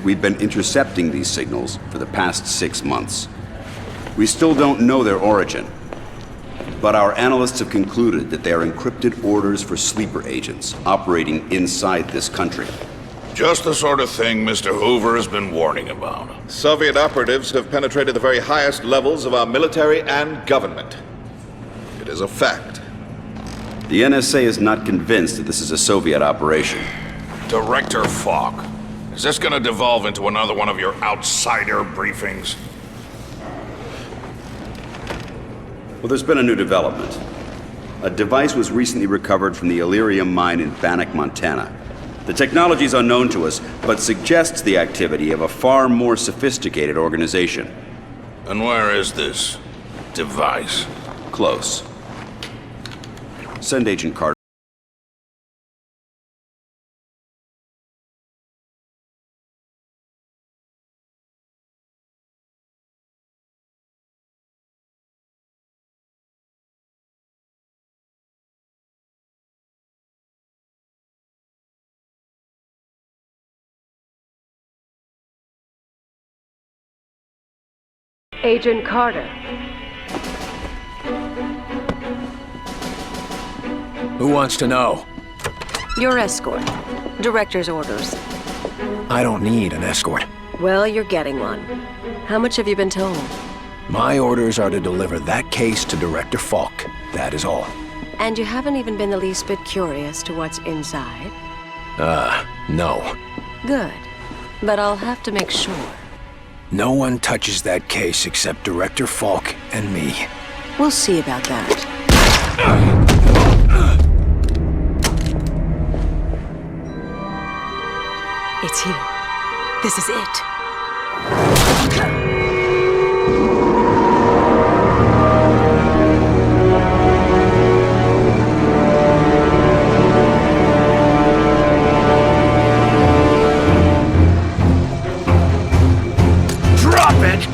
we've been intercepting these signals for the past 6 months. We still don't know their origin, but our analysts have concluded that they are encrypted orders for sleeper agents operating inside this country. Just the sort of thing Mr. Hoover has been warning about. Soviet operatives have penetrated the very highest levels of our military and government. It is a fact. The NSA is not convinced that this is a Soviet operation. Director Falk, is this gonna devolve into another one of your outsider briefings? Well, there's been a new development. A device was recently recovered from the Illyrium mine in Bannock, Montana. The technology is unknown to us, but suggests the activity of a far more sophisticated organization. And where is this device? Close. Send Agent Carter. Agent Carter. Who wants to know? Your escort. Director's orders. I don't need an escort. Well, you're getting one. How much have you been told? My orders are to deliver that case to Director Falk. That is all. And you haven't even been the least bit curious to what's inside? No. Good. But I'll have to make sure. No one touches that case except Director Falk and me. We'll see about that. It's here. This is it. Drop it!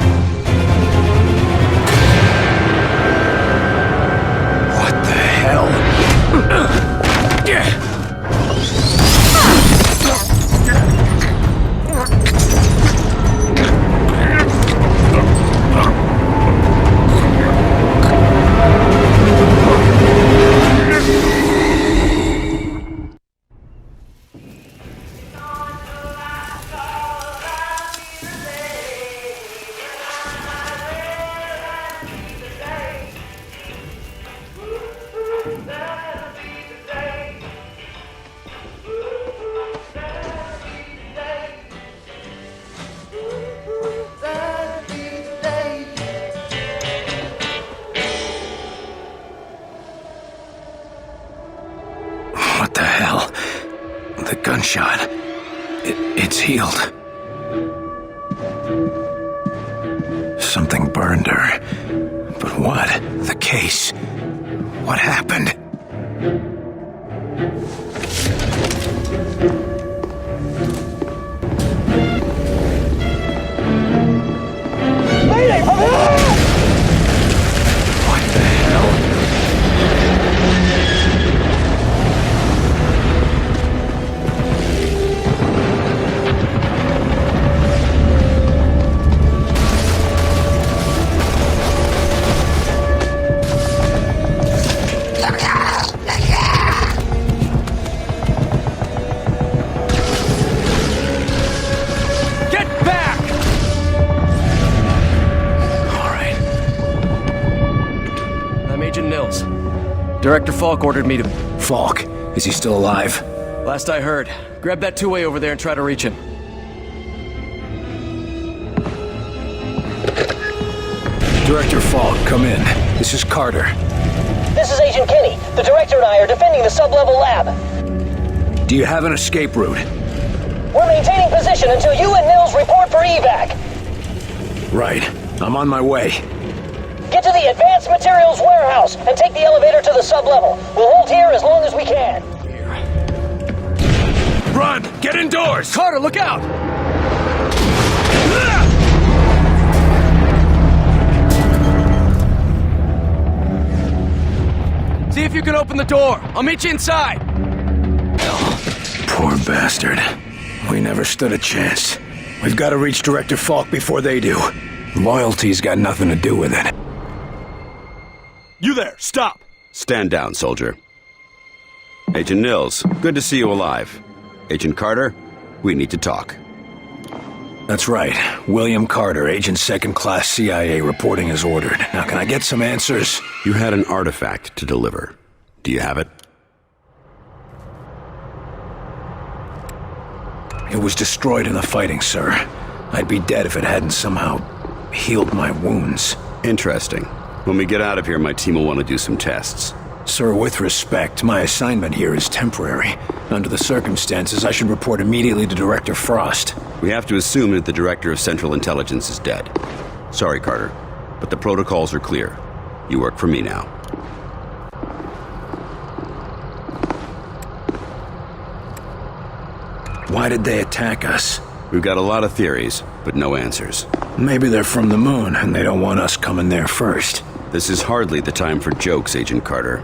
What the hell? What the hell? The gunshot. It's healed. Something burned her. But what? The case. What happened? Mayday! What the hell? Director Falk ordered me to... Falk? Is he still alive? Last I heard. Grab that two-way over there and try to reach him. Director Falk, come in. This is Carter. This is Agent Kenny. The Director and I are defending the sub-level lab. Do you have an escape route? We're maintaining position until you and Nils report for evac. Right. I'm on my way. Get to the Advanced Materials Warehouse and take the elevator to the sub-level. We'll hold here as long as we can. Run! Get indoors! Carter, look out! See if you can open the door. I'll meet you inside. Poor bastard. We never stood a chance. We've got to reach Director Falk before they do. Loyalty's got nothing to do with it. You there, stop! Stand down, soldier. Agent Nils, good to see you alive. Agent Carter, we need to talk. That's right. William Carter, Agent Second Class CIA, reporting as ordered. Now, can I get some answers? You had an artifact to deliver. Do you have it? It was destroyed in the fighting, sir. I'd be dead if it hadn't somehow healed my wounds. Interesting. When we get out of here, my team will want to do some tests. Sir, with respect, my assignment here is temporary. Under the circumstances, I should report immediately to Director Frost. We have to assume that the Director of Central Intelligence is dead. Sorry, Carter, but the protocols are clear. You work for me now. Why did they attack us? We've got a lot of theories, but no answers. Maybe they're from the moon, and they don't want us coming there first. This is hardly the time for jokes, Agent Carter.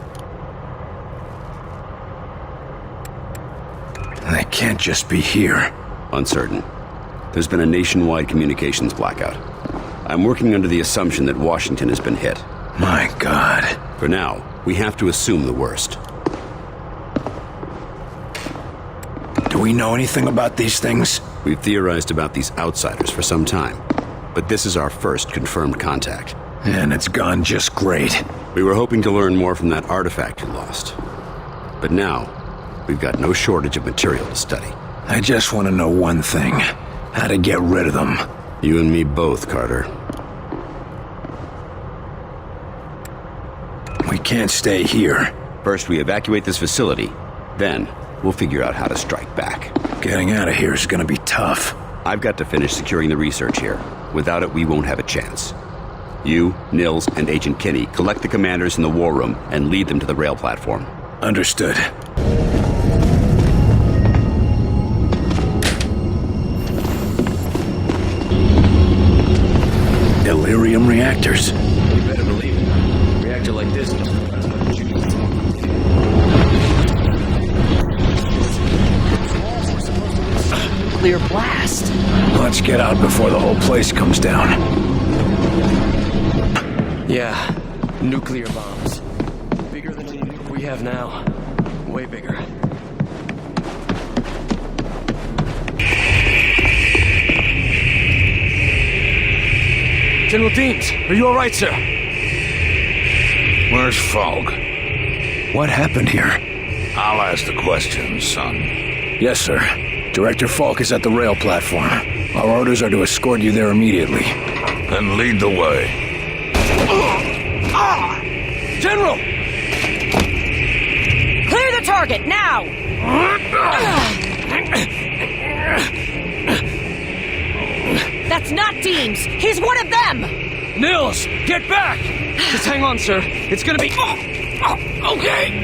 They can't just be here. Uncertain. There's been a nationwide communications blackout. I'm working under the assumption that Washington has been hit. My God. For now, we have to assume the worst. Do we know anything about these things? We've theorized about these outsiders for some time, but this is our first confirmed contact. And it's gone just great. We were hoping to learn more from that artifact you lost. But now, we've got no shortage of material to study. I just want to know one thing. How to get rid of them. You and me both, Carter. We can't stay here. First, we evacuate this facility. Then, we'll figure out how to strike back. Getting out of here is gonna be tough. I've got to finish securing the research here. Without it, we won't have a chance. You, Nils, and Agent Kinney collect the commanders in the war room and lead them to the rail platform. Understood. Delirium reactors. You better believe it. Reactor like this. Nuclear blast. Let's get out before the whole place comes down. Yeah, nuclear bombs. Bigger than any nuke we have now. Way bigger. General Deems, are you alright, sir? Where's Falk? What happened here? I'll ask the questions, son. Yes, sir. Director Falk is at the rail platform. Our orders are to escort you there immediately. Then lead the way. General! Clear the target, now! That's not Deems! He's one of them! Nils, get back! Just hang on, sir. It's gonna be... okay!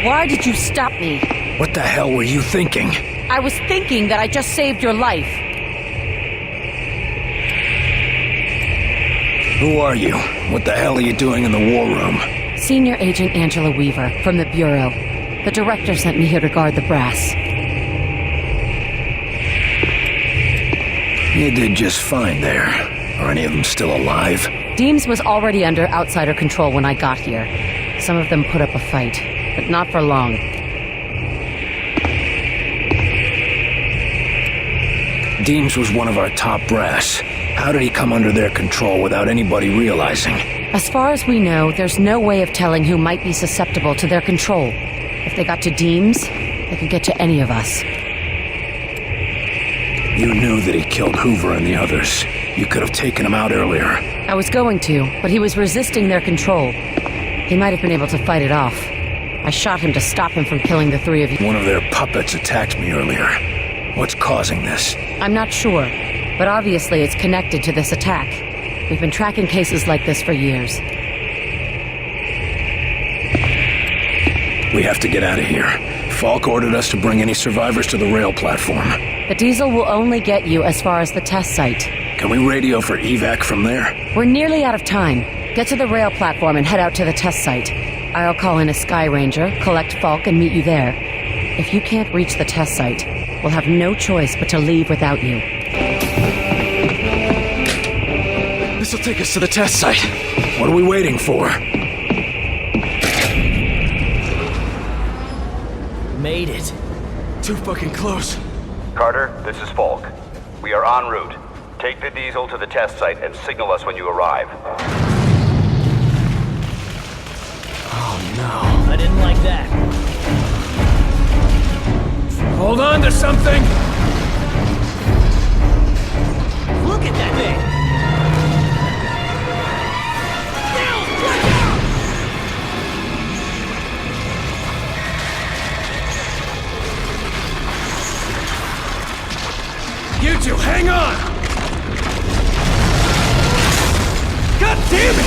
Why did you stop me? What the hell were you thinking? I was thinking that I just saved your life. Who are you? What the hell are you doing in the war room? Senior Agent Angela Weaver, from the Bureau. The director sent me here to guard the brass. You did just fine there. Are any of them still alive? Deems was already under outsider control when I got here. Some of them put up a fight, but not for long. Deems was one of our top brass. How did he come under their control without anybody realizing? As far as we know, there's no way of telling who might be susceptible to their control. If they got to Deems, they could get to any of us. You knew that he killed Hoover and the others. You could have taken him out earlier. I was going to, but he was resisting their control. He might have been able to fight it off. I shot him to stop him from killing the three of you. One of their puppets attacked me earlier. What's causing this? I'm not sure, but obviously it's connected to this attack. We've been tracking cases like this for years. We have to get out of here. Falk ordered us to bring any survivors to the rail platform. The diesel will only get you as far as the test site. Can we radio for evac from there? We're nearly out of time. Get to the rail platform and head out to the test site. I'll call in a Sky Ranger, collect Falk, and meet you there. If you can't reach the test site, we'll have no choice but to leave without you. This'll take us to the test site. What are we waiting for? Made it. Too fucking close. Carter, this is Falk. We are en route. Take the diesel to the test site and signal us when you arrive. Oh no. I didn't like that. Hold on to something! Look at that thing! You two, hang on! God damn it!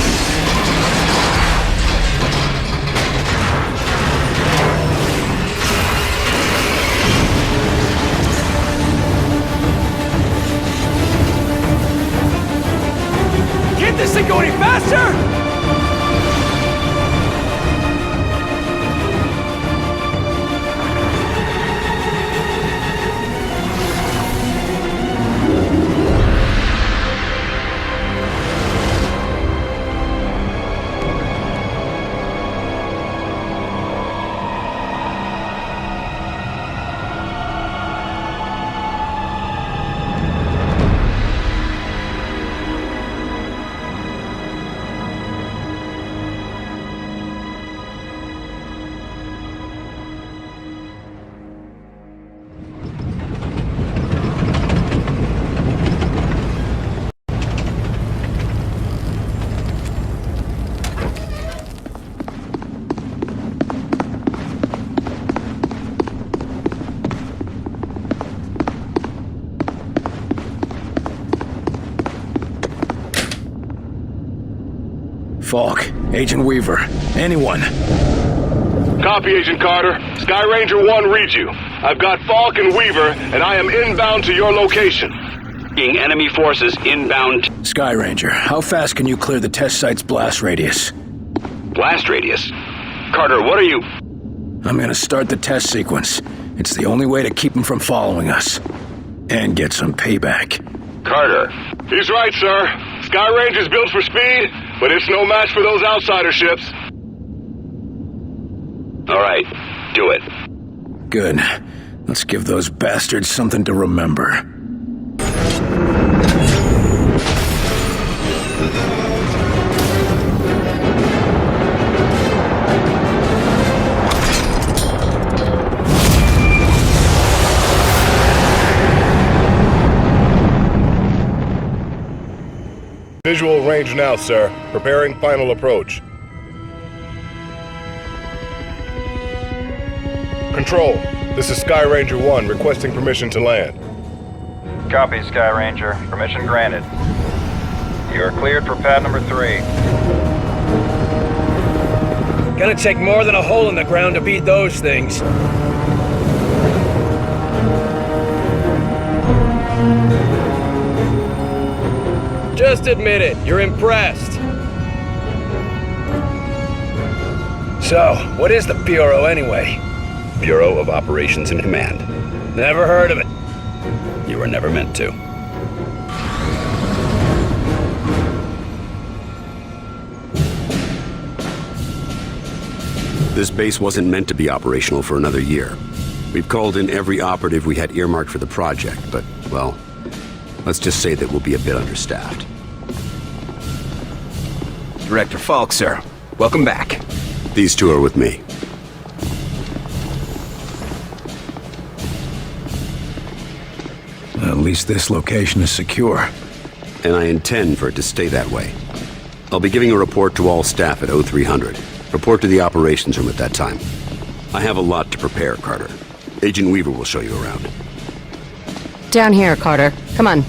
Can't this thing go any faster? Falk, Agent Weaver, anyone. Copy, Agent Carter. Sky Ranger 1 reads you. I've got Falk and Weaver, and I am inbound to your location. Being enemy forces inbound. Sky Ranger, how fast can you clear the test site's blast radius? Blast radius. Carter, what are you? I'm gonna start the test sequence. It's the only way to keep them from following us. And get some payback. Carter. He's right, sir. Sky Ranger's built for speed, but it's no match for those outsider ships. All right, do it. Good. Let's give those bastards something to remember. Visual range now, sir. Preparing final approach. Control, this is Sky Ranger 1 requesting permission to land. Copy, Sky Ranger. Permission granted. You are cleared for pad number 3. Gonna take more than a hole in the ground to beat those things. Just admit it, you're impressed. So, what is the Bureau anyway? Bureau of Operations and Command. Never heard of it. You were never meant to. This base wasn't meant to be operational for another year. We've called in every operative we had earmarked for the project, but, well, let's just say that we'll be a bit understaffed. Director Falk, sir. Welcome back. These two are with me. At least this location is secure. And I intend for it to stay that way. I'll be giving a report to all staff at 0300. Report to the operations room at that time. I have a lot to prepare, Carter. Agent Weaver will show you around. Down here, Carter. Come on.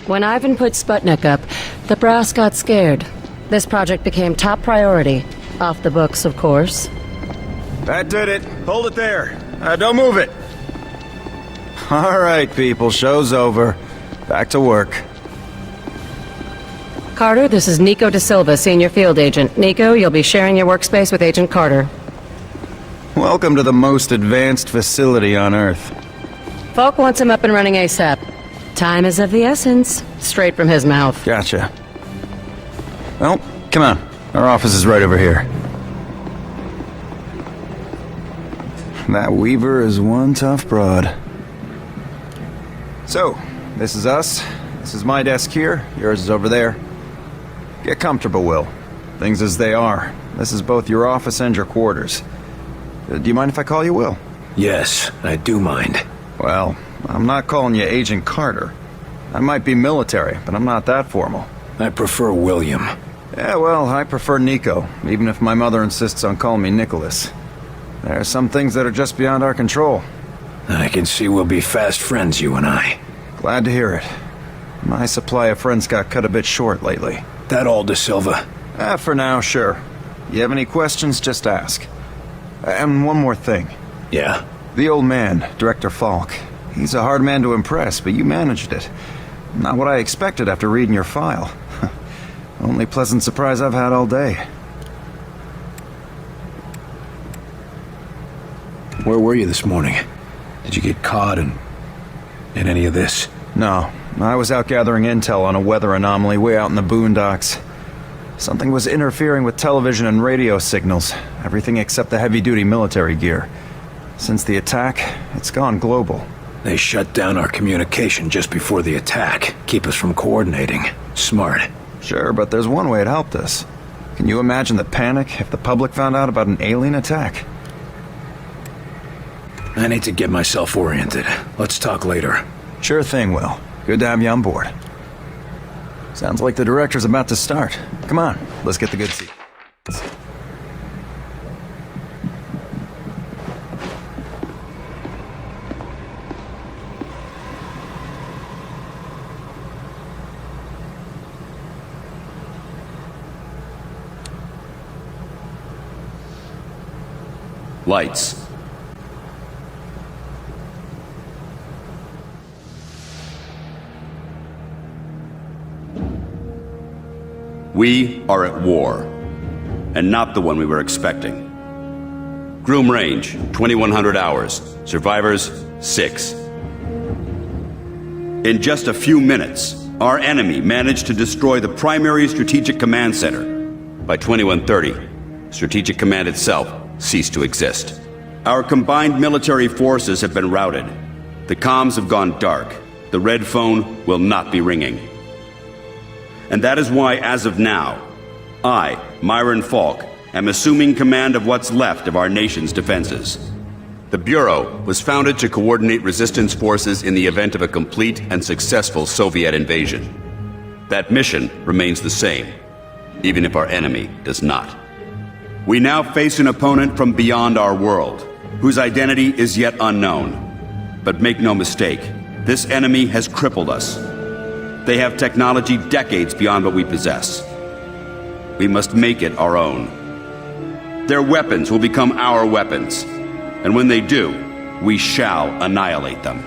When Ivan put Sputnik up, the brass got scared. This project became top priority. Off the books, of course. That did it. Hold it there. Don't move it. All right, people. Show's over. Back to work. Carter, this is Nico Da Silva, Senior Field Agent. Nico, you'll be sharing your workspace with Agent Carter. Welcome to the most advanced facility on Earth. Falk wants him up and running ASAP. Time is of the essence. Straight from his mouth. Gotcha. Well, come on. Our office is right over here. That Weaver is one tough broad. So, this is us. This is my desk here. Yours is over there. Get comfortable, Will. Things as they are. This is both your office and your quarters. Do you mind if I call you Will? Yes, I do mind. Well, I'm not calling you Agent Carter. I might be military, but I'm not that formal. I prefer William. Yeah, well, I prefer Nico, even if my mother insists on calling me Nicholas. There are some things that are just beyond our control. I can see we'll be fast friends, you and I. Glad to hear it. My supply of friends got cut a bit short lately. That all, Da Silva? For now, sure. You have any questions, just ask. And one more thing. Yeah? The old man, Director Falk. He's a hard man to impress, but you managed it. Not what I expected after reading your file. Only pleasant surprise I've had all day. Where were you this morning? Did you get caught in any of this? No. I was out gathering intel on a weather anomaly way out in the boondocks. Something was interfering with television and radio signals, everything except the heavy-duty military gear. Since the attack, it's gone global. They shut down our communication just before the attack, keep us from coordinating. Smart. Sure, but there's one way it helped us. Can you imagine the panic if the public found out about an alien attack? I need to get myself oriented. Let's talk later. Sure thing, Will. Good to have you on board. Sounds like the director's about to start. Come on, let's get the good seat. Lights. We are at war, and not the one we were expecting. Groom Range, 2100 hours. Survivors, 6. In just a few minutes, our enemy managed to destroy the primary Strategic Command Center. By 2130, Strategic Command itself ceased to exist. Our combined military forces have been routed. The comms have gone dark. The red phone will not be ringing. And that is why, as of now, I, Marin Falk, am assuming command of what's left of our nation's defenses. The Bureau was founded to coordinate resistance forces in the event of a complete and successful Soviet invasion. That mission remains the same, even if our enemy does not. We now face an opponent from beyond our world, whose identity is yet unknown. But make no mistake, this enemy has crippled us. They have technology decades beyond what we possess. We must make it our own. Their weapons will become our weapons, and when they do, we shall annihilate them.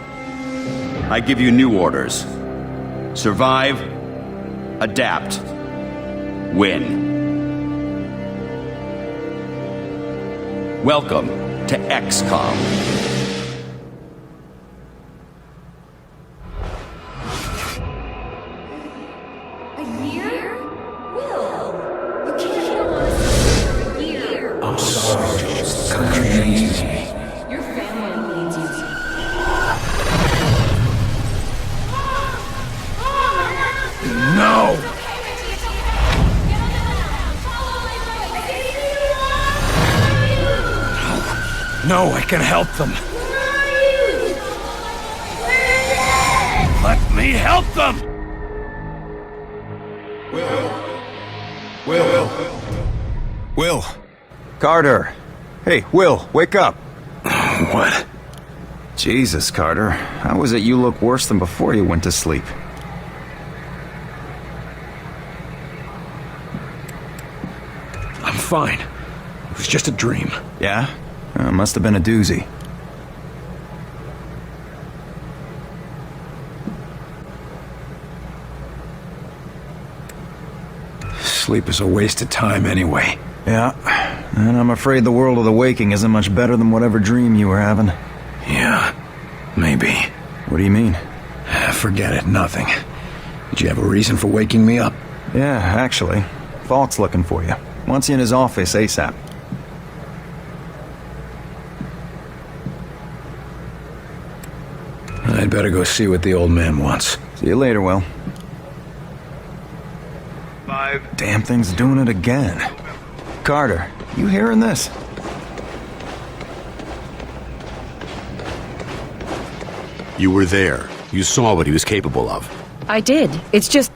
I give you new orders. Survive, adapt, win. Welcome to XCOM. No, I can help them. Let me help them! Will. Carter. Hey, Will, wake up. What? Jesus, Carter. How is it you look worse than before you went to sleep? I'm fine. It was just a dream. Yeah? Must have been a doozy. Sleep is a waste of time anyway. Yeah, and I'm afraid the world of the waking isn't much better than whatever dream you were having. Yeah, maybe. What do you mean? Forget it, nothing. Did you have a reason for waking me up? Yeah, actually. Falk's looking for you. Wants you in his office ASAP. I'd better go see what the old man wants. See you later, Will. 5. Damn thing's doing it again. Carter, you hearing this? You were there. You saw what he was capable of. I did. It's just...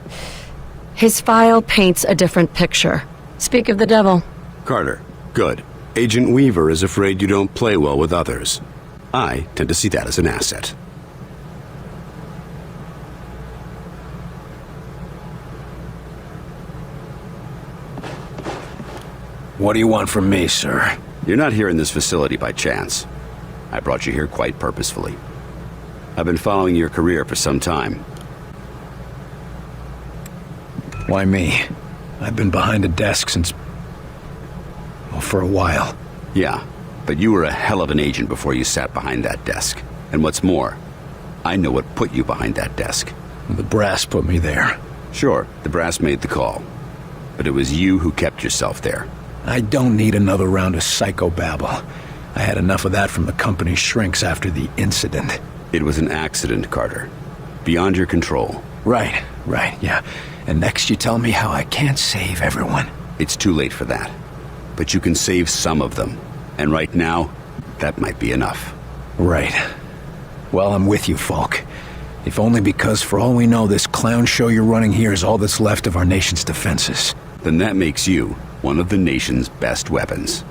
his file paints a different picture. Speak of the devil. Carter, good. Agent Weaver is afraid you don't play well with others. I tend to see that as an asset. What do you want from me, sir? You're not here in this facility by chance. I brought you here quite purposefully. I've been following your career for some time. Why me? I've been behind a desk since... well, for a while. Yeah, but you were a hell of an agent before you sat behind that desk. And what's more, I know what put you behind that desk. The brass put me there. Sure, the brass made the call. But it was you who kept yourself there. I don't need another round of psychobabble. I had enough of that from the company's shrinks after the incident. It was an accident, Carter. Beyond your control. Right, yeah. And next you tell me how I can't save everyone. It's too late for that. But you can save some of them. And right now, that might be enough. Right. Well, I'm with you, Falk. If only because, for all we know, this clown show you're running here is all that's left of our nation's defenses. Then that makes you one of the nation's best weapons.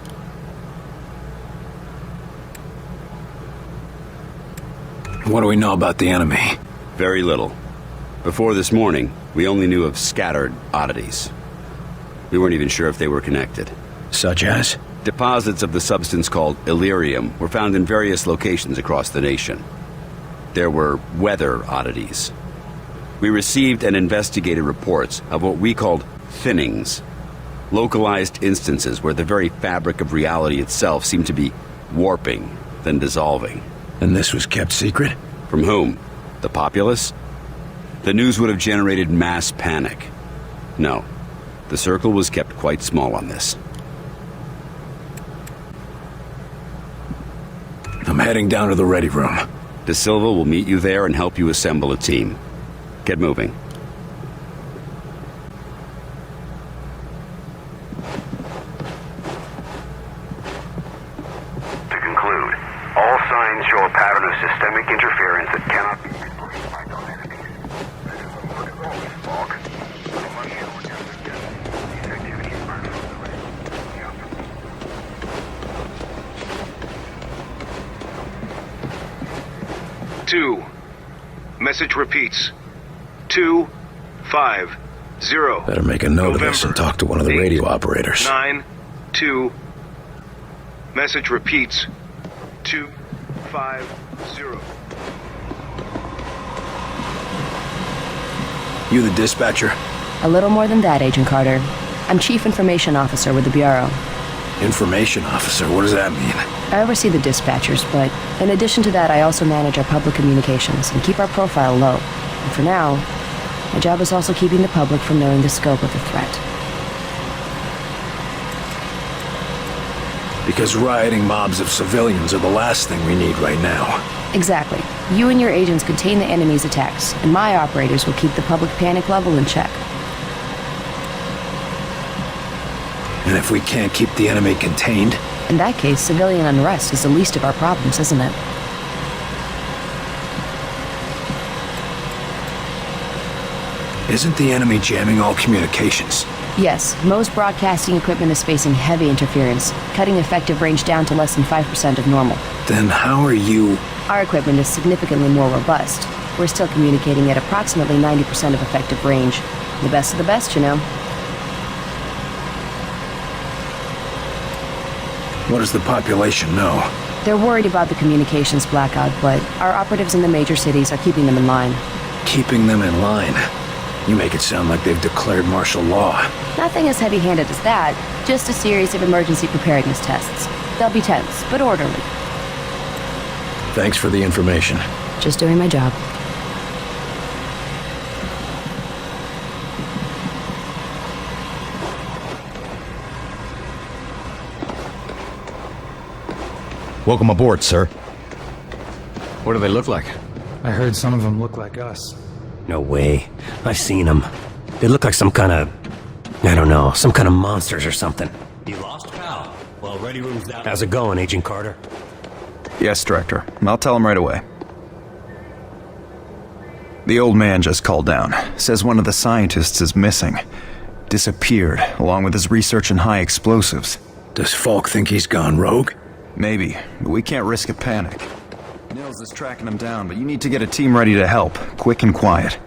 What do we know about the enemy? Very little. Before this morning, we only knew of scattered oddities. We weren't even sure if they were connected. Such as? Deposits of the substance called Illyrium were found in various locations across the nation. There were weather oddities. We received and investigated reports of what we called thinnings. Localized instances where the very fabric of reality itself seemed to be warping, then dissolving. And this was kept secret? From whom? The populace? The news would have generated mass panic. No, the circle was kept quite small on this. I'm heading down to the ready room. De Silva will meet you there and help you assemble a team. Get moving. To conclude, all signs show a pattern of systemic interference that cannot be replaced by known enemies. Look at all this fog. I'm unsure what you're suggesting. These activities aren't from the ready. Yeah. 2. Message repeats. 2-5-0. Better make a note of this and talk to one of the radio operators. 9-2. Message repeats. 2-5-0. You the dispatcher? A little more than that, Agent Carter. I'm Chief Information Officer with the Bureau. Information officer? What does that mean? I oversee the dispatchers, but in addition to that, I also manage our public communications and keep our profile low. And for now, my job is also keeping the public from knowing the scope of the threat. Because rioting mobs of civilians are the last thing we need right now. Exactly. You and your agents contain the enemy's attacks, and my operators will keep the public panic level in check. And if we can't keep the enemy contained? In that case, civilian unrest is the least of our problems, isn't it? Isn't the enemy jamming all communications? Yes, most broadcasting equipment is facing heavy interference, cutting effective range down to less than 5% of normal. Then how are you... Our equipment is significantly more robust. We're still communicating at approximately 90% of effective range. The best of the best, you know. What does the population know? They're worried about the communications blackout, but our operatives in the major cities are keeping them in line. Keeping them in line? You make it sound like they've declared martial law. Nothing as heavy-handed as that, just a series of emergency preparedness tests. They'll be tense, but orderly. Thanks for the information. Just doing my job. Welcome aboard, sir. What do they look like? I heard some of them look like us. No way. I've seen them. They look like some kind of... I don't know, some kind of monsters or something. You lost, pal? Well, ready room's down. How's it going, Agent Carter? Yes, Director. I'll tell him right away. The old man just called down. Says one of the scientists is missing. Disappeared, along with his research in high explosives. Does Falk think he's gone rogue? Maybe, but we can't risk a panic. Nils is tracking him down, but you need to get a team ready to help, quick and quiet.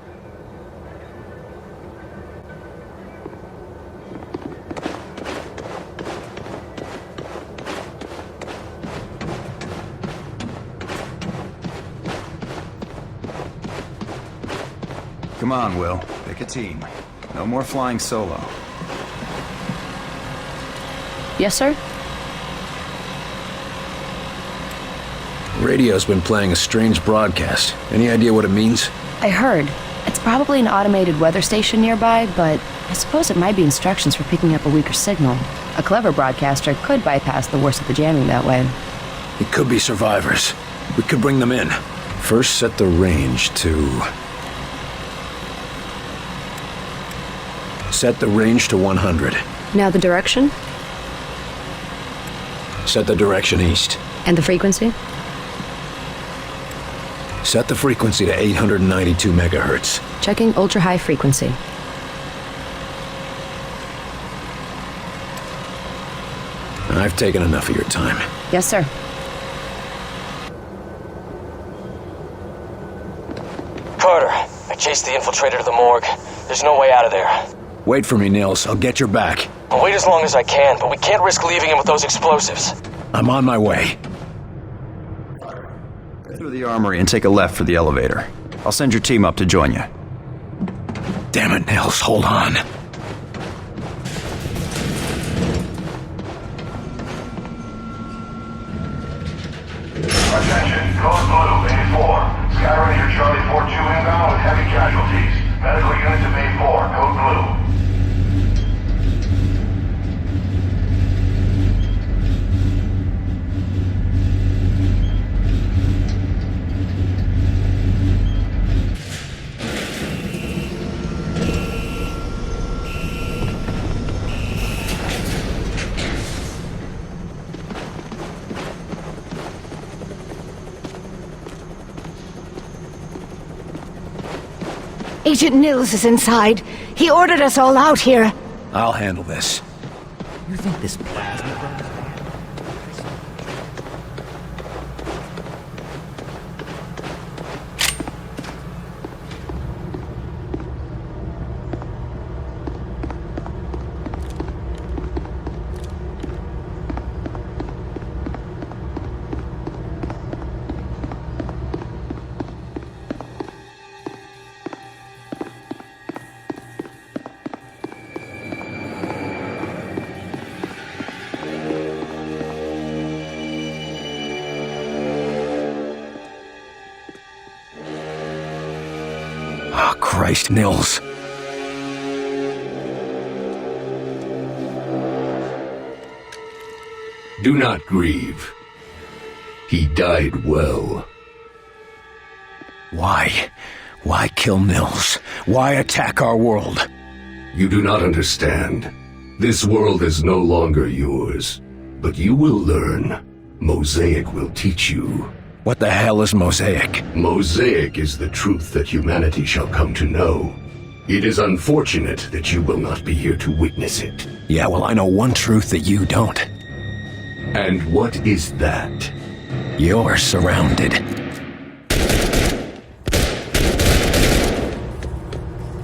Come on, Will. Pick a team. No more flying solo. Yes, sir? Radio's been playing a strange broadcast. Any idea what it means? I heard. It's probably an automated weather station nearby, but I suppose it might be instructions for picking up a weaker signal. A clever broadcaster could bypass the worst of the jamming that way. It could be survivors. We could bring them in. First, set the range to... Set the range to 100. Now the direction? Set the direction east. And the frequency? Set the frequency to 892 megahertz. Checking ultra-high frequency. I've taken enough of your time. Yes, sir. Carter, I chased the infiltrator to the morgue. There's no way out of there. Wait for me, Nils. I'll get your back. I'll wait as long as I can, but we can't risk leaving him with those explosives. I'm on my way. Through the armory and take a left for the elevator. I'll send your team up to join you. Damn it, Nils. Hold on. Attention, Code Blue, Bay 4. Sky Ranger Charlie 42 inbound with heavy casualties. Medical unit to Bay 4, Code Blue. Agent Nils is inside. He ordered us all out here. I'll handle this. You think this plasma gun? Oh, Christ, Nils. Do not grieve. He died well. Why? Why kill Nils? Why attack our world? You do not understand. This world is no longer yours. But you will learn. Mosaic will teach you. What the hell is Mosaic? Mosaic is the truth that humanity shall come to know. It is unfortunate that you will not be here to witness it. Yeah, well, I know one truth that you don't. And what is that? You're surrounded.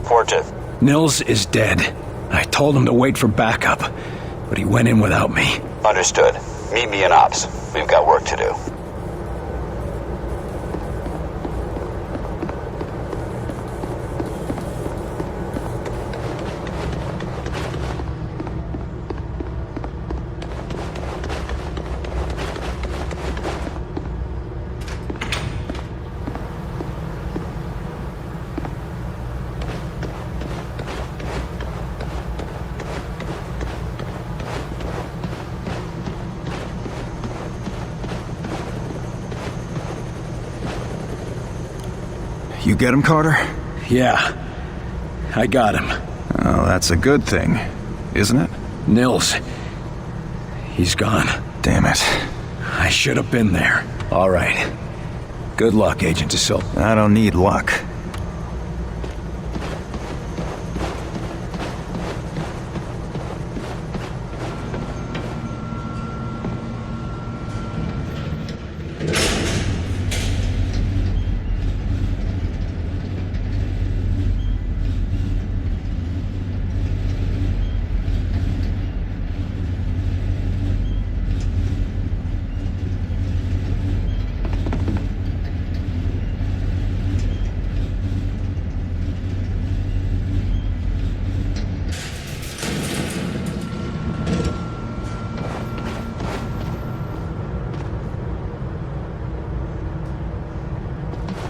Fortune. Nils is dead. I told him to wait for backup, but he went in without me. Understood. Meet me in Ops. We've got work to do. You get him, Carter? Yeah. I got him. Oh, that's a good thing, isn't it? Nils. He's gone. Damn it. I should have been there. All right. Good luck, Agent DeSilva. I don't need luck.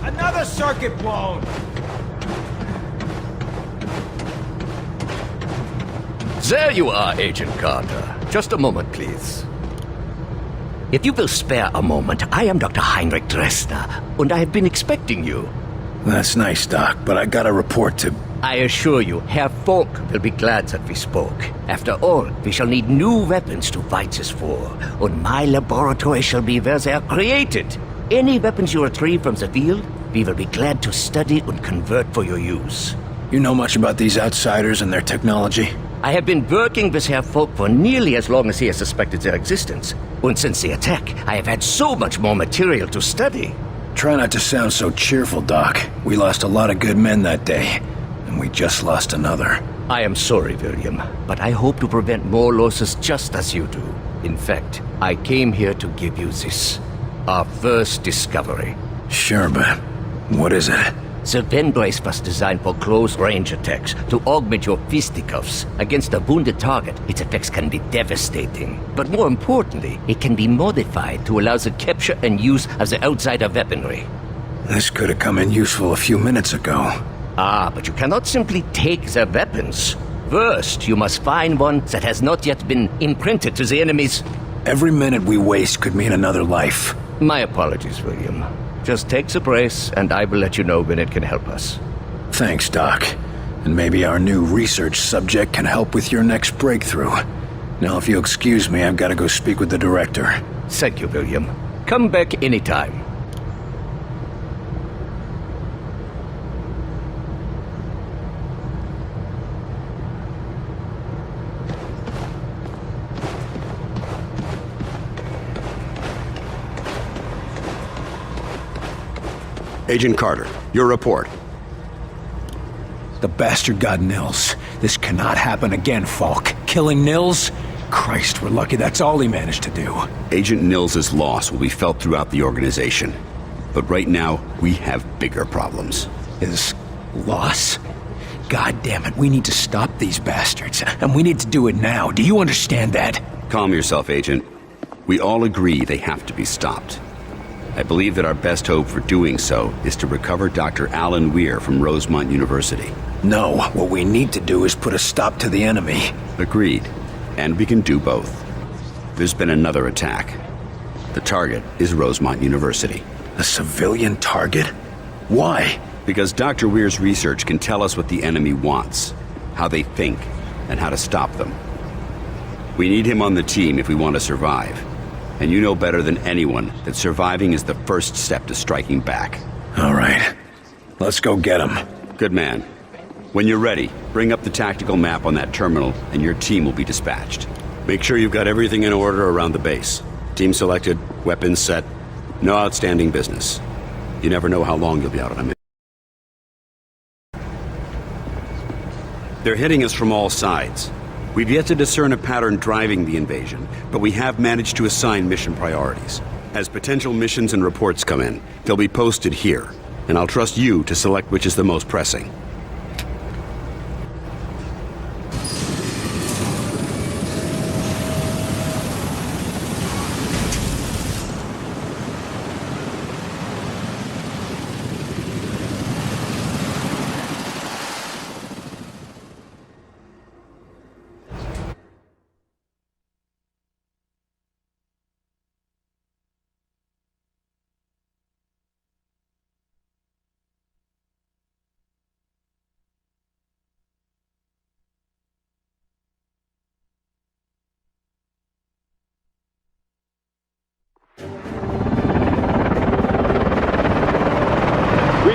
Another circuit blown! There you are, Agent Carter. Just a moment, please. If you will spare a moment, I am Dr. Heinrich Dresner, and I have been expecting you. That's nice, Doc, but I got a report to... I assure you, Herr Falk will be glad that we spoke. After all, we shall need new weapons to fight this war, and my laboratory shall be where they are created. Any weapons you retrieve from the field, we will be glad to study and convert for your use. You know much about these outsiders and their technology? I have been working with Herr Falk for nearly as long as he has suspected their existence. And since the attack, I have had so much more material to study. Try not to sound so cheerful, Doc. We lost a lot of good men that day, and we just lost another. I am sorry, William, but I hope to prevent more losses just as you do. In fact, I came here to give you this. Our first discovery. Sure, but what is it? The Ven brace was designed for close-range attacks to augment your fisticuffs. Against a wounded target, its effects can be devastating. But more importantly, it can be modified to allow the capture and use of the outsider weaponry. This could have come in useful a few minutes ago. Ah, but you cannot simply take their weapons. First, you must find one that has not yet been imprinted to the enemy's... Every minute we waste could mean another life. My apologies, William. Just take the brace, and I will let you know when it can help us. Thanks, Doc. And maybe our new research subject can help with your next breakthrough. Now, if you'll excuse me, I've got to go speak with the director. Thank you, William. Come back anytime. Agent Carter, your report. The bastard got Nils. This cannot happen again, Falk. Killing Nils? Christ, we're lucky that's all he managed to do. Agent Nils' loss will be felt throughout the organization. But right now, we have bigger problems. His loss? God damn it, we need to stop these bastards. And we need to do it now. Do you understand that? Calm yourself, Agent. We all agree they have to be stopped. I believe that our best hope for doing so is to recover Dr. Alan Weir from Rosemont University. No, what we need to do is put a stop to the enemy. Agreed. And we can do both. There's been another attack. The target is Rosemont University. A civilian target? Why? Because Dr. Weir's research can tell us what the enemy wants, how they think, and how to stop them. We need him on the team if we want to survive. And you know better than anyone that surviving is the first step to striking back. All right. Let's go get him. Good man. When you're ready, bring up the tactical map on that terminal and your team will be dispatched. Make sure you've got everything in order around the base. Team selected, weapons set, no outstanding business. You never know how long you'll be out on a mission. They're hitting us from all sides. We've yet to discern a pattern driving the invasion, but we have managed to assign mission priorities. As potential missions and reports come in, they'll be posted here, and I'll trust you to select which is the most pressing.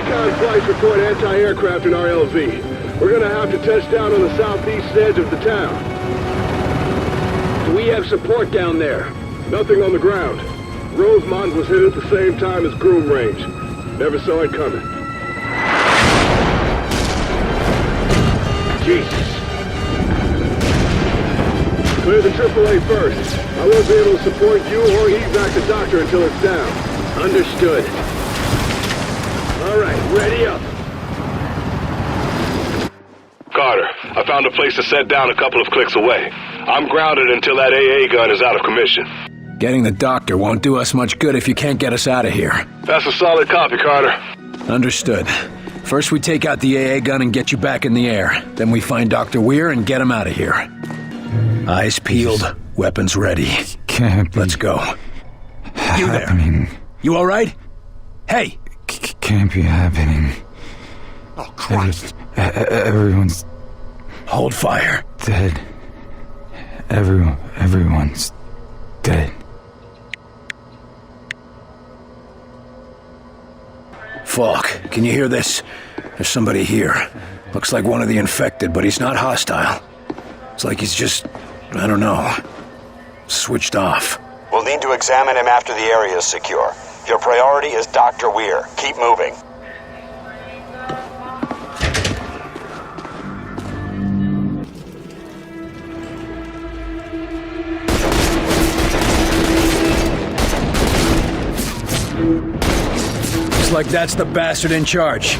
recon flights report anti-aircraft in RLZ. We're gonna have to touch down on the southeast edge of the town. Do we have support down there? Nothing on the ground. Rosemont was hit at the same time as Groom Range. Never saw it coming. Jesus. Clear the AAA first. I won't be able to support you or evac the doctor until it's down. Understood. All right, ready up. Carter, I found a place to set down a couple of clicks away. I'm grounded until that AA gun is out of commission. Getting the doctor won't do us much good if you can't get us out of here. That's a solid copy, Carter. Understood. First we take out the AA gun and get you back in the air. Then we find Dr. Weir and get him out of here. Eyes peeled, weapons ready. Can't be. Let's go. You there? Happening. You alright? Hey! Can't be happening. Oh, Christ. Everyone's Hold fire. dead. Everyone's dead. Falk, can you hear this? There's somebody here. Looks like one of the infected, but he's not hostile. It's like he's just, I don't know, switched off. We'll need to examine him after the area is secure. Your priority is Dr. Weir. Keep moving. Looks like that's the bastard in charge.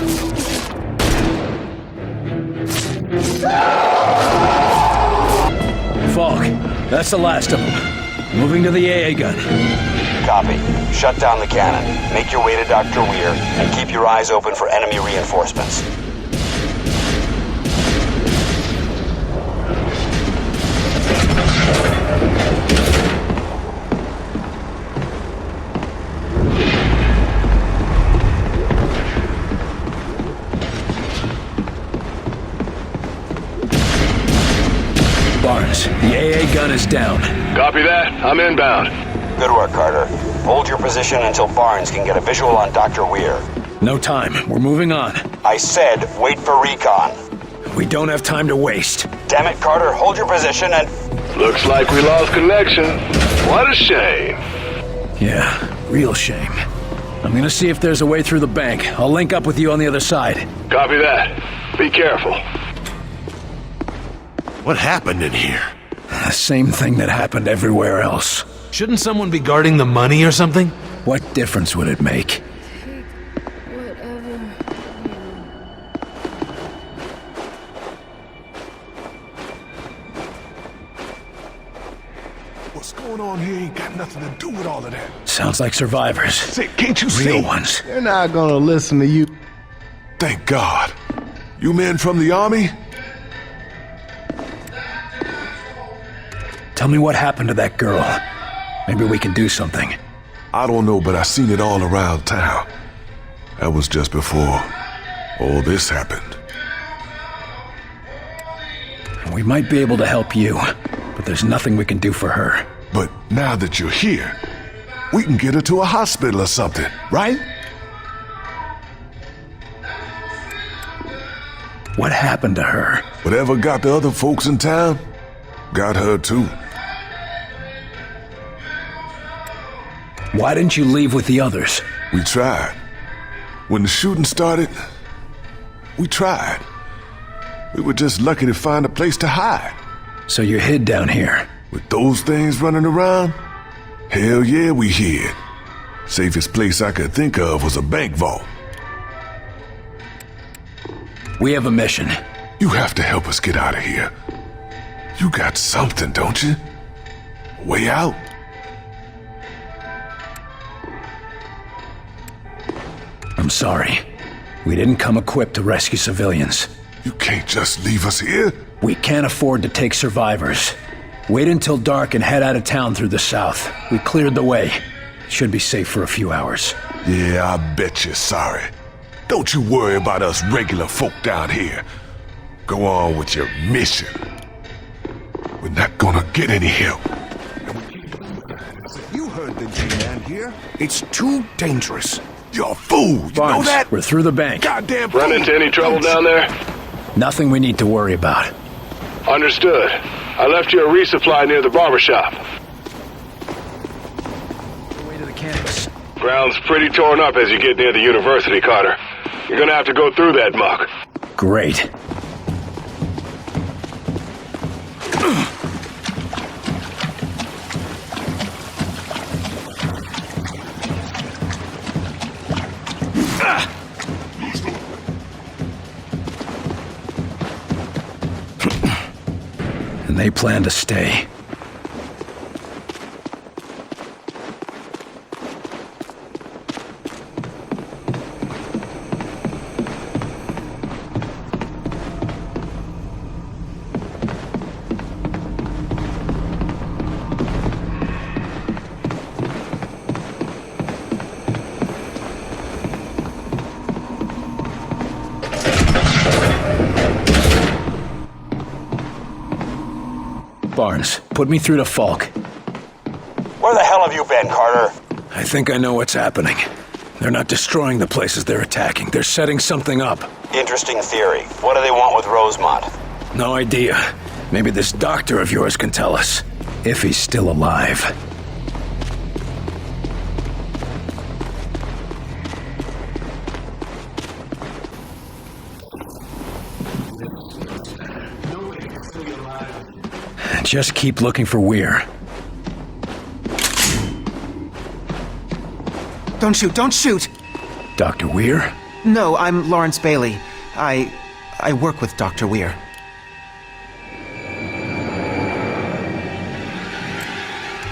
Falk, that's the last of them. Moving to the AA gun. Copy. Shut down the cannon. Make your way to Dr. Weir, and keep your eyes open for enemy reinforcements. Barnes, the AA gun is down. Copy that. I'm inbound. Good work, Carter. Hold your position until Barnes can get a visual on Dr. Weir. No time. We're moving on. I said wait for recon. We don't have time to waste. Damn it, Carter. Hold your position and... Looks like we lost connection. What a shame. Yeah, real shame. I'm gonna see if there's a way through the bank. I'll link up with you on the other side. Copy that. Be careful. What happened in here? The same thing that happened everywhere else. Shouldn't someone be guarding the money or something? What difference would it make? What's going on here ain't got nothing to do with all of that. Sounds like survivors. Say, can't you see? Real ones. They're not gonna listen to you. Thank God. You men from the army? Tell me what happened to that girl. Maybe we can do something. I don't know, but I seen it all around town. That was just before all this happened. We might be able to help you, but there's nothing we can do for her. But now that you're here, we can get her to a hospital or something, right? What happened to her? Whatever got the other folks in town, got her too. Why didn't you leave with the others? We tried. When the shooting started, we tried. We were just lucky to find a place to hide. So you hid down here? With those things running around? Hell yeah, we hid. Safest place I could think of was a bank vault. We have a mission. You have to help us get out of here. You got something, don't you? A way out? I'm sorry. We didn't come equipped to rescue civilians. You can't just leave us here. We can't afford to take survivors. Wait until dark and head out of town through the south. We cleared the way. Should be safe for a few hours. Yeah, I bet you're sorry. Don't you worry about us regular folk down here. Go on with your mission. We're not gonna get any help. You heard the G-Man here. It's too dangerous. You're a fool, you know Barnes, that? we're through the bank. Goddamn fool. Run into any trouble down there? Nothing we need to worry about. Understood. I left you a resupply near the barber shop. Way to the campus. Ground's pretty torn up as you get near the university, Carter. You're gonna have to go through that muck. Great. And they plan to stay. Barnes, put me through to Falk. Where the hell have you been, Carter? I think I know what's happening. They're not destroying the places they're attacking. They're setting something up. Interesting theory. What do they want with Rosemont? No idea. Maybe this doctor of yours can tell us. If he's still alive. Just keep looking for Weir. Don't shoot, don't shoot! Dr. Weir? No, I'm Lawrence Bailey. I work with Dr. Weir.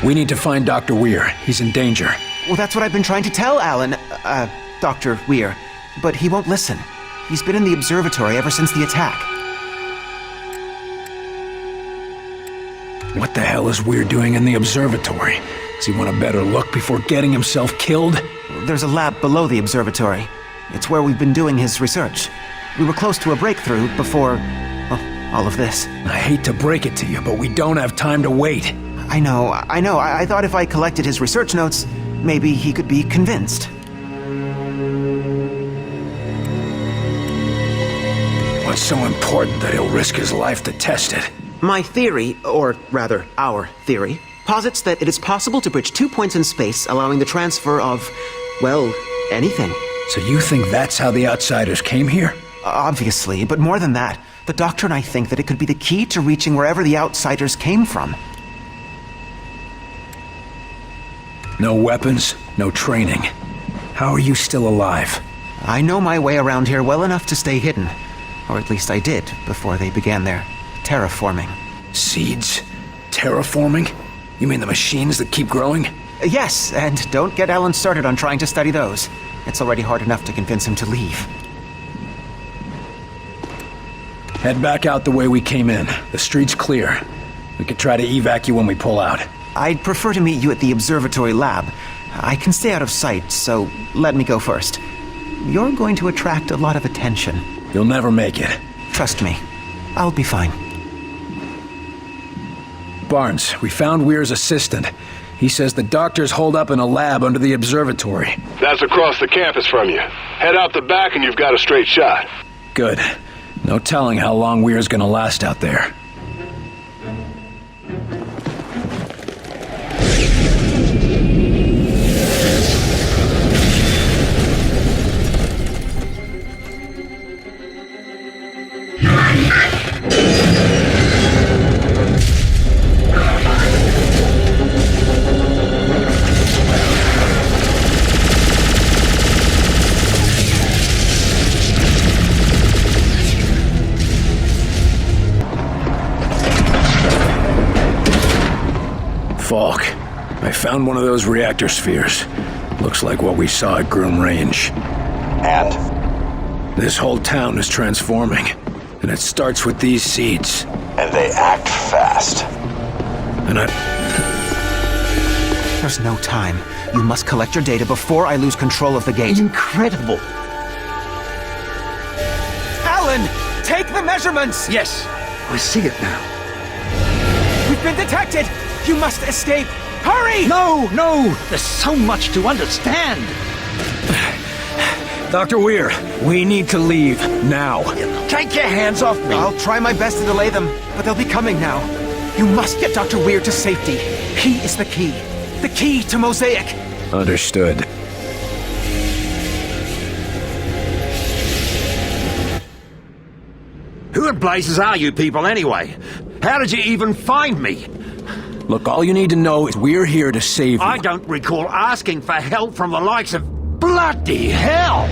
We need to find Dr. Weir. He's in danger. Well, that's what I've been trying to tell Alan, Dr. Weir. But he won't listen. He's been in the observatory ever since the attack. What the hell is Weir doing in the observatory? Does he want a better look before getting himself killed? There's a lab below the observatory. It's where we've been doing his research. We were close to a breakthrough before, well, all of this. I hate to break it to you, but we don't have time to wait. I know. I thought if I collected his research notes, maybe he could be convinced. What's so important that he'll risk his life to test it? My theory, or rather, our theory, posits that it is possible to bridge 2 points in space, allowing the transfer of, well, anything. So you think that's how the outsiders came here? Obviously, but more than that, the Doctor and I think that it could be the key to reaching wherever the outsiders came from. No weapons, no training. How are you still alive? I know my way around here well enough to stay hidden. Or at least I did, before they began their terraforming. Seeds? Terraforming? You mean the machines that keep growing? Yes, and don't get Alan started on trying to study those. It's already hard enough to convince him to leave. Head back out the way we came in. The street's clear. We could try to evac you when we pull out. I'd prefer to meet you at the observatory lab. I can stay out of sight, so let me go first. You're going to attract a lot of attention. You'll never make it. Trust me. I'll be fine. Barnes, we found Weir's assistant. He says the doctor's holed up in a lab under the observatory. That's across the campus from you. Head out the back and you've got a straight shot. Good. No telling how long Weir's gonna last out there. Falk, I found one of those reactor spheres. Looks like what we saw at Groom Range. And? This whole town is transforming, and it starts with these seeds. And they act fast. And There's no time. You must collect your data before I lose control of the gate. Incredible. Alan! Take the measurements! Yes, I see it now. We've been detected! You must escape! Hurry! No! There's so much to understand. Dr. Weir, we need to leave now. Take your hands off me! I'll try my best to delay them, but they'll be coming now. You must get Dr. Weir to safety. He is the key. The key to Mosaic. Understood. Who in blazes are you people anyway? How did you even find me? Look, all you need to know is we're here to save you. I don't recall asking for help from the likes of... Bloody hell!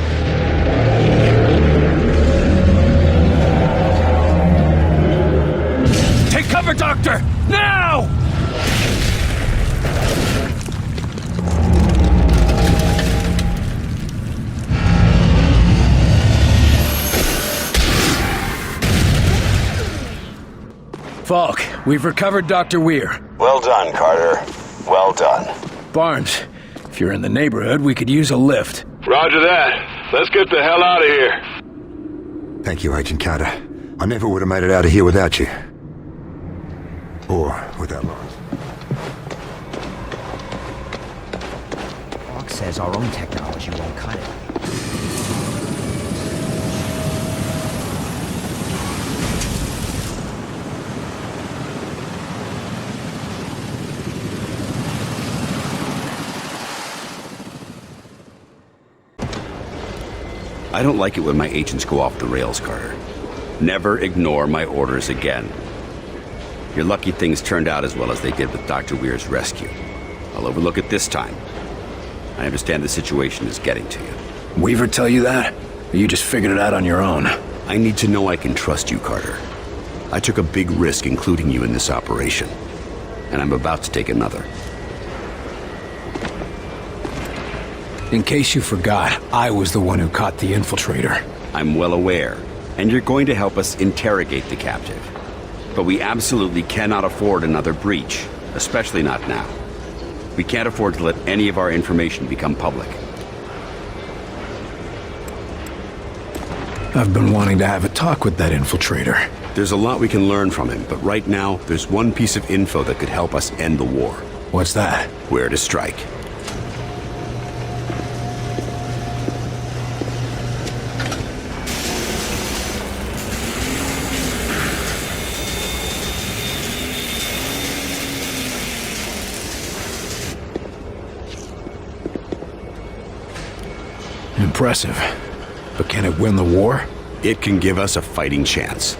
Take cover, Doctor! Now! Falk, we've recovered Dr. Weir. Well done, Carter. Well done. Barnes, if you're in the neighborhood, we could use a lift. Roger that. Let's get the hell out of here. Thank you, Agent Carter. I never would have made it out of here without you. Or without Lawrence. Fox says our own technology won't cut it. I don't like it when my agents go off the rails, Carter. Never ignore my orders again. You're lucky things turned out as well as they did with Dr. Weir's rescue. I'll overlook it this time. I understand the situation is getting to you. Weaver tell you that? Or you just figured it out on your own? I need to know I can trust you, Carter. I took a big risk including you in this operation, and I'm about to take another. In case you forgot, I was the one who caught the infiltrator. I'm well aware, and you're going to help us interrogate the captive. But we absolutely cannot afford another breach, especially not now. We can't afford to let any of our information become public. I've been wanting to have a talk with that infiltrator. There's a lot we can learn from him, but right now, there's one piece of info that could help us end the war. What's that? Where to strike. Impressive. But can it win the war? It can give us a fighting chance.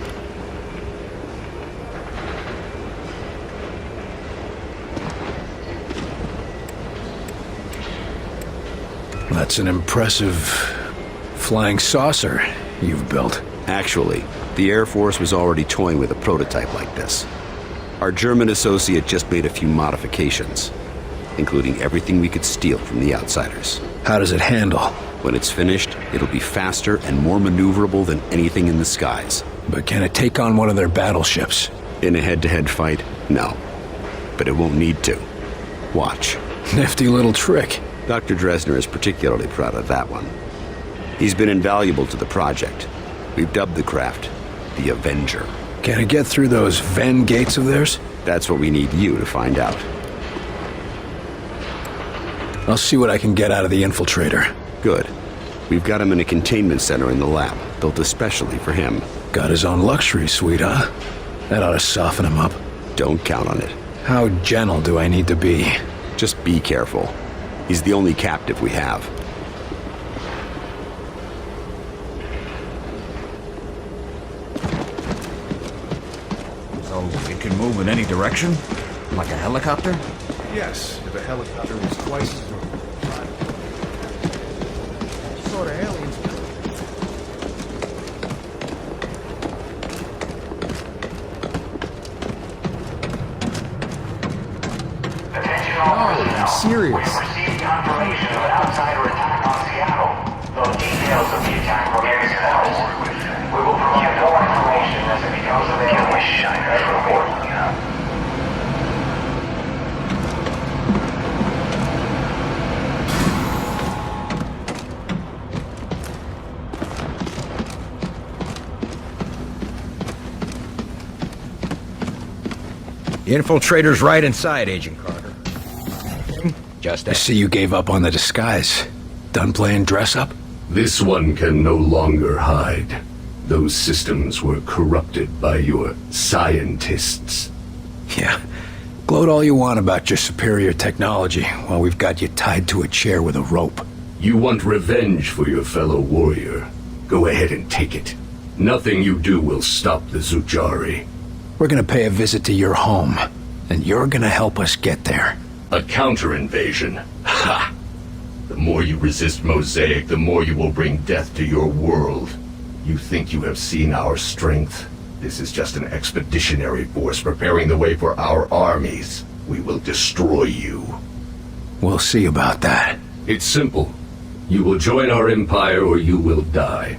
That's an impressive flying saucer you've built. Actually, the Air Force was already toying with a prototype like this. Our German associate just made a few modifications, including everything we could steal from the outsiders. How does it handle? When it's finished, it'll be faster and more maneuverable than anything in the skies. But can it take on one of their battleships? In a head-to-head fight, no. But it won't need to. Watch. Nifty little trick. Dr. Dresner is particularly proud of that one. He's been invaluable to the project. We've dubbed the craft the Avenger. Can it get through those Venn gates of theirs? That's what we need you to find out. I'll see what I can get out of the infiltrator. Good. We've got him in a containment center in the lab, built especially for him. Got his own luxury suite, huh? That ought to soften him up. Don't count on it. How gentle do I need to be? Just be careful. He's the only captive we have. So it can move in any direction? Like a helicopter? Yes, if a helicopter was twice as normal. Sort of aliens. I'm serious. We've received confirmation of an outsider attack on Seattle. Though details of the attack remain withheld. We will provide more information as it becomes available. As reported. The infiltrator's right inside, Agent Carter. I see you gave up on the disguise. Done playing dress up? This one can no longer hide. Those systems were corrupted by your scientists. Yeah. Gloat all you want about your superior technology while we've got you tied to a chair with a rope. You want revenge for your fellow warrior. Go ahead and take it. Nothing you do will stop the Zujari. We're gonna pay a visit to your home, and you're gonna help us get there. A counter-invasion. Ha! The more you resist Mosaic, the more you will bring death to your world. You think you have seen our strength? This is just an expeditionary force preparing the way for our armies. We will destroy you. We'll see about that. It's simple. You will join our empire or you will die.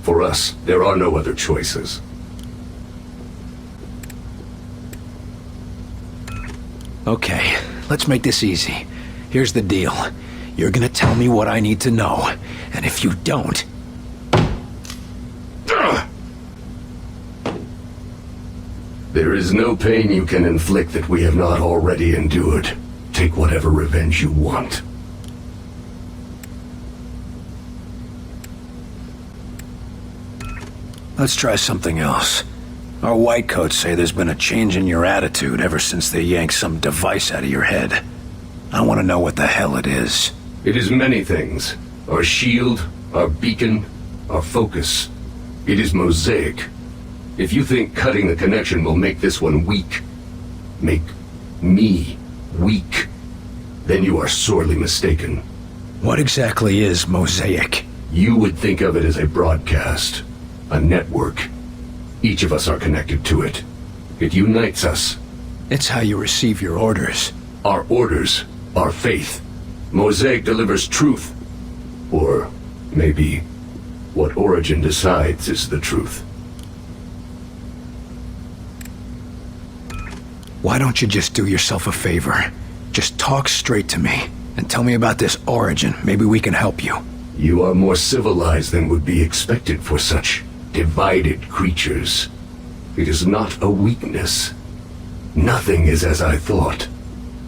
For us, there are no other choices. Okay, let's make this easy. Here's the deal. You're gonna tell me what I need to know, and if you don't... There is no pain you can inflict that we have not already endured. Take whatever revenge you want. Let's try something else. Our white coats say there's been a change in your attitude ever since they yanked some device out of your head. I want to know what the hell it is. It is many things. Our shield, our beacon, our focus. It is Mosaic. If you think cutting the connection will make this one weak, make me weak, then you are sorely mistaken. What exactly is Mosaic? You would think of it as a broadcast, a network. Each of us are connected to it. It unites us. It's how you receive your orders. Our orders, our faith. Mosaic delivers truth. Or maybe what Origin decides is the truth. Why don't you just do yourself a favor? Just talk straight to me, and tell me about this Origin. Maybe we can help you. You are more civilized than would be expected for such divided creatures. It is not a weakness. Nothing is as I thought.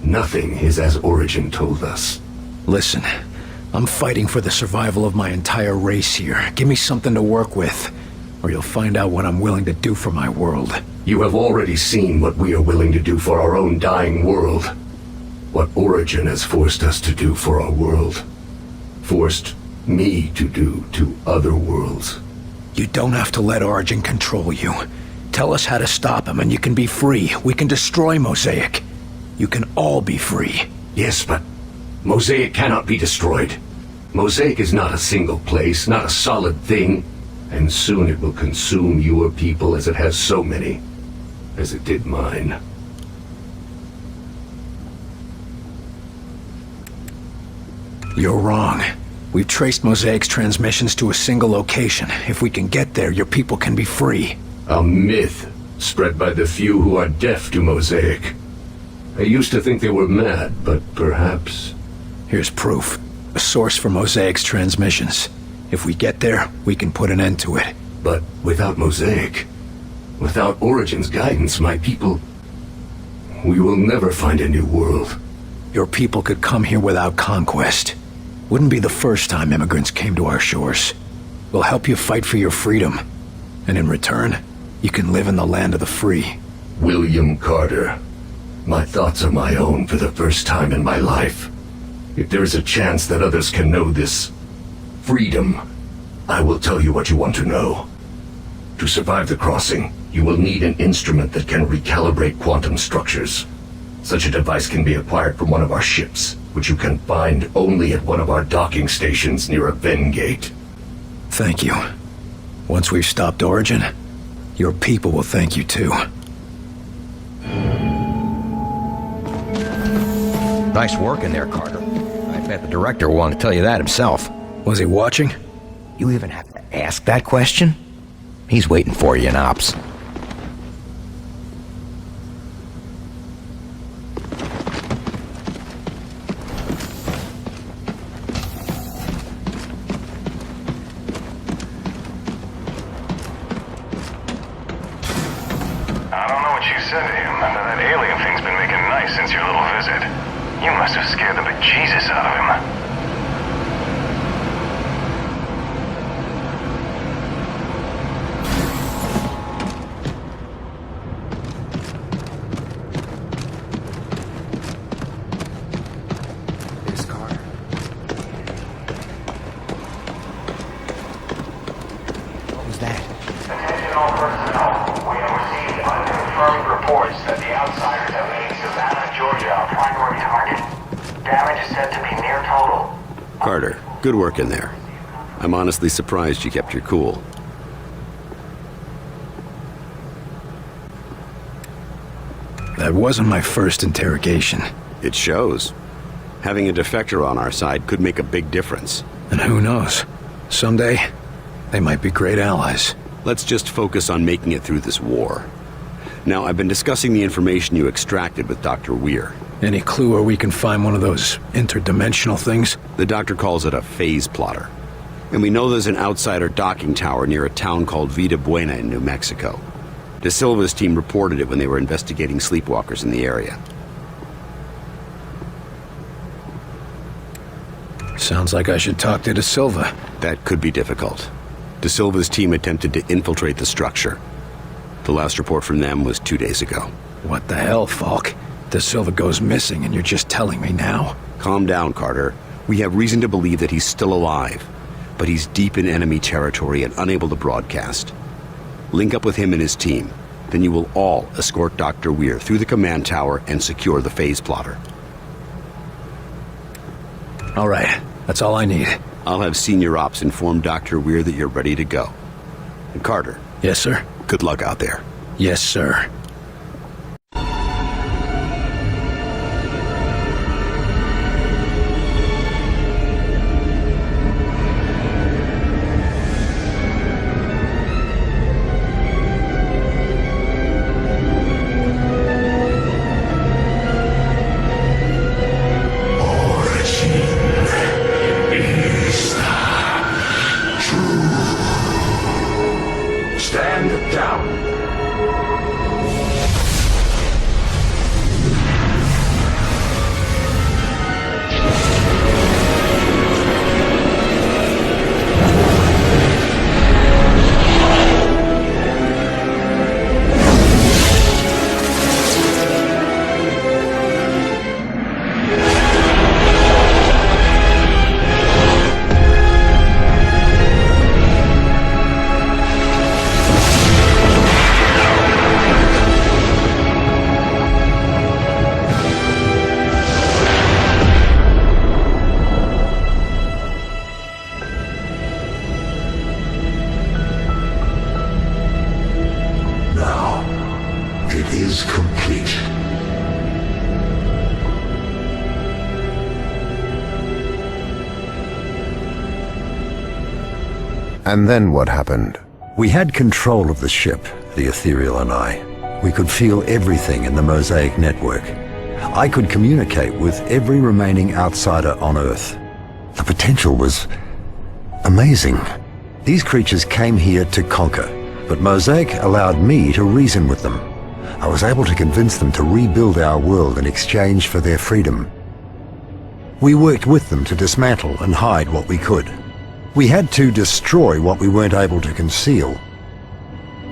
Nothing is as Origin told us. Listen, I'm fighting for the survival of my entire race here. Give me something to work with, or you'll find out what I'm willing to do for my world. You have already seen what we are willing to do for our own dying world. What Origin has forced us to do for our world. Forced me to do to other worlds. You don't have to let Origin control you. Tell us how to stop him and you can be free. We can destroy Mosaic. You can all be free. Yes, but Mosaic cannot be destroyed. Mosaic is not a single place, not a solid thing. And soon it will consume your people as it has so many. As it did mine. You're wrong. We've traced Mosaic's transmissions to a single location. If we can get there, your people can be free. A myth spread by the few who are deaf to Mosaic. I used to think they were mad, but perhaps... Here's proof. A source for Mosaic's transmissions. If we get there, we can put an end to it. But without Mosaic, without Origin's guidance, my people... We will never find a new world. Your people could come here without conquest. Wouldn't be the first time immigrants came to our shores. We'll help you fight for your freedom. And in return, you can live in the land of the free. William Carter. My thoughts are my own for the first time in my life. If there is a chance that others can know this freedom, I will tell you what you want to know. To survive the crossing, you will need an instrument that can recalibrate quantum structures. Such a device can be acquired from one of our ships, which you can find only at one of our docking stations near a Ven gate. Thank you. Once we've stopped Origin, your people will thank you too. Nice work in there, Carter. I bet the director will want to tell you that himself. Was he watching? You even have to ask that question? He's waiting for you in Ops. I don't know what you said to him, but that alien thing's been making nice since your little visit. You must have scared the bejesus out of him. all personnel. We have received unconfirmed reports that the outsiders have made Savannah, Georgia a primary target. Damage is said to be near total. Carter, good work in there. I'm honestly surprised you kept your cool. That wasn't my first interrogation. It shows. Having a defector on our side could make a big difference. And who knows? Someday, they might be great allies. Let's just focus on making it through this war. Now, I've been discussing the information you extracted with Dr. Weir. Any clue where we can find one of those interdimensional things? The doctor calls it a phase plotter. And we know there's an outsider docking tower near a town called Vida Buena in New Mexico. De Silva's team reported it when they were investigating sleepwalkers in the area. Sounds like I should talk to De Silva. That could be difficult. De Silva's team attempted to infiltrate the structure. The last report from them was 2 days ago. What the hell, Falk? De Silva goes missing and you're just telling me now? Calm down, Carter. We have reason to believe that he's still alive, but he's deep in enemy territory and unable to broadcast. Link up with him and his team. Then you will all escort Dr. Weir through the command tower and secure the phase plotter. All right. That's all I need. I'll have Senior Ops inform Dr. Weir that you're ready to go. And Carter. Yes, sir? Good luck out there. Yes, sir. And then what happened? We had control of the ship, the Ethereal and I. We could feel everything in the Mosaic network. I could communicate with every remaining outsider on Earth. The potential was amazing. These creatures came here to conquer, but Mosaic allowed me to reason with them. I was able to convince them to rebuild our world in exchange for their freedom. We worked with them to dismantle and hide what we could. We had to destroy what we weren't able to conceal.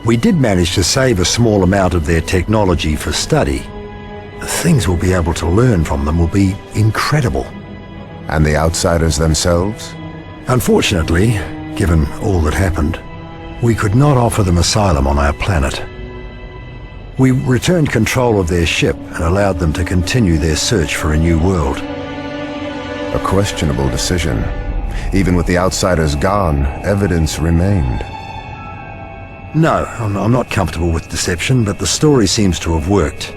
We did manage to save a small amount of their technology for study. The things we'll be able to learn from them will be incredible. And the outsiders themselves? Unfortunately, given all that happened, we could not offer them asylum on our planet. We returned control of their ship and allowed them to continue their search for a new world. A questionable decision. Even with the outsiders gone, evidence remained. No, I'm not comfortable with deception, but the story seems to have worked.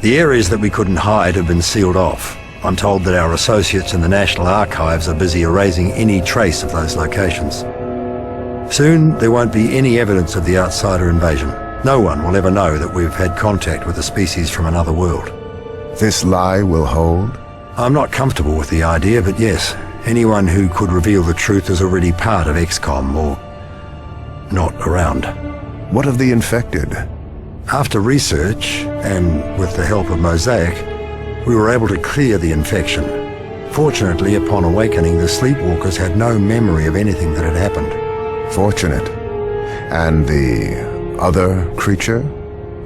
The areas that we couldn't hide have been sealed off. I'm told that our associates in the National Archives are busy erasing any trace of those locations. Soon, there won't be any evidence of the outsider invasion. No one will ever know that we've had contact with a species from another world. This lie will hold? I'm not comfortable with the idea, but yes, anyone who could reveal the truth is already part of XCOM or not around. What of the infected? After research, and with the help of Mosaic, we were able to clear the infection. Fortunately, upon awakening, the sleepwalkers had no memory of anything that had happened. Fortunate. And the other creature?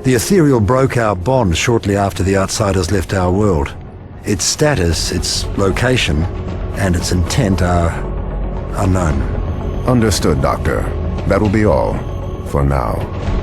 The Ethereal broke our bond shortly after the outsiders left our world. Its status, its location, and its intent are unknown. Understood, Doctor. That will be all. for now.